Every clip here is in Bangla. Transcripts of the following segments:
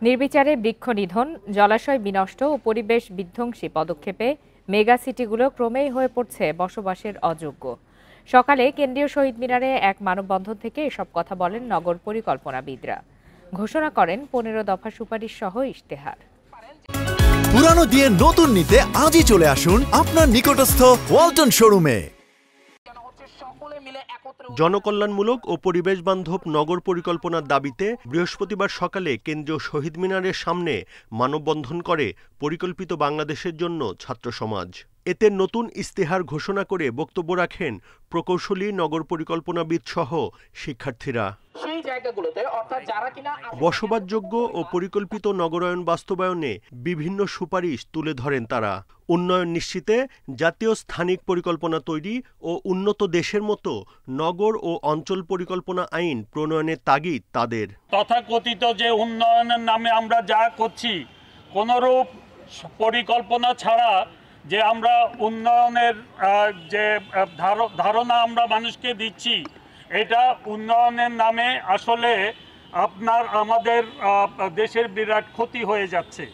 নির্বিচারে বৃক্ষ নিধন, জলাশয় বিনষ্ট ও পরিবেশ বিধ্বংসী পদক্ষেপে মেগা সিটিগুলো ক্রমেই হয়ে পড়ছে বসবাসের অযোগ্য। সকালে কেন্দ্রীয় শহীদ মিনারে এক মানববন্ধন থেকে এসব কথা বলেন নগর পরিকল্পনাবিদরা। ঘোষণা করেন 15 দফা সুপারিশ সহ ইশতেহার। পুরানো দিয়ে নতুন নিতে আজই চলে আসুন আপনার নিকটস্থ ওয়ালটন শোরুমে। জনকল্যাণমূলক ও পরিবেশ বান্ধব নগর পরিকল্পনার দাবিতে বৃহস্পতিবার সকালে কেন্দ্রীয় শহীদ মিনারের সামনে মানববন্ধন করে পরিকল্পিত বাংলাদেশের জন্য ছাত্র সমাজ। এতে নতুন ইশতেহার ঘোষণা করে বক্তব্য রাখেন প্রকৌশলী, নগর পরিকল্পনাবিদ সহ শিক্ষার্থীরা। বসবাসযোগ্য ও পরিকল্পিত নগরায়ন বাস্তবায়নে বিভিন্ন সুপারিশ তুলে ধরেন তারা। উন্নয়ন নিশ্চিতে জাতীয় স্থানিক পরিকল্পনা তৈরি ও উন্নত দেশের মতো নগর ও অঞ্চল পরিকল্পনা আইন প্রণয়নের তাগিদ তাদের। তথাকথিত যে উন্নয়নের নামে আমরা যা করছি, কোনরূপ পরিকল্পনা ছাড়া যে আমরা উন্নয়নের যে ধারণা আমরা মানুষকে দিচ্ছি, এটা উন্নয়নের নামে আসলে আমাদের দেশের বিরাট ক্ষতি হয়ে যাচ্ছে।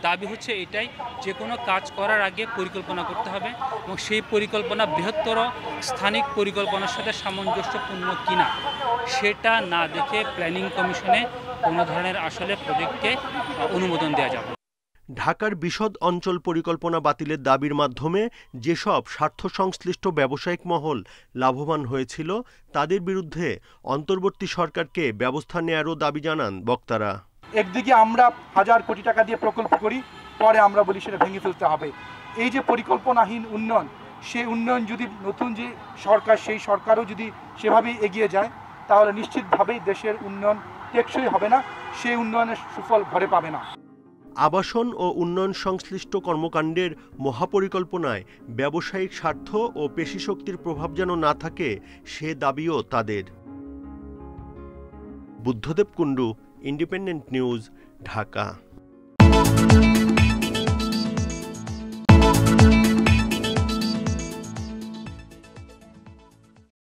দাবি হচ্ছে এটাই, যে কোনো কাজ করার আগে পরিকল্পনা করতে হবে এবং সেই পরিকল্পনা বৃহত্তর স্থানিক পরিকল্পনার সাথে সামঞ্জস্যপূর্ণ কিনা সেটা না দেখে প্ল্যানিং কমিশনে কোনো ধরনের আসলে প্রজেক্টকে অনুমোদন দেওয়া যাবে। ঢাকার বিশদ অঞ্চল পরিকল্পনা বাতিলের দাবির মাধ্যমে যেসব স্বার্থ সংশ্লিষ্ট ব্যবসায়িক মহল লাভবান হয়েছিল, তাদের বিরুদ্ধে অন্তর্বর্তী সরকারকে ব্যবস্থা নেয়ারও দাবি জানান বক্তারা। একদিকে আমরা হাজার কোটি টাকা দিয়ে প্রকল্প করি, পরে আমরা বলি সেটা ভেঙে ফেলতে হবে। এই যে পরিকল্পনাহীন উন্নয়ন, সেই উন্নয়ন যদি নতুন যে সরকার, সেই সরকারও যদি সেভাবেই এগিয়ে যায়, তাহলে নিশ্চিতভাবেই দেশের উন্নয়ন টেকসই হবে না, সেই উন্নয়নের সুফল ঘরে পাবে না। আবাসন ও উন্নয়ন সংশ্লিষ্ট কর্মকাণ্ডের মহাপরিকল্পনায় ব্যবসায়িক স্বার্থ ও পেশিশক্তির প্রভাব যেন না থাকে, সে দাবিও তাদের। Buddhadeb Kundu, independent news, Dhaka.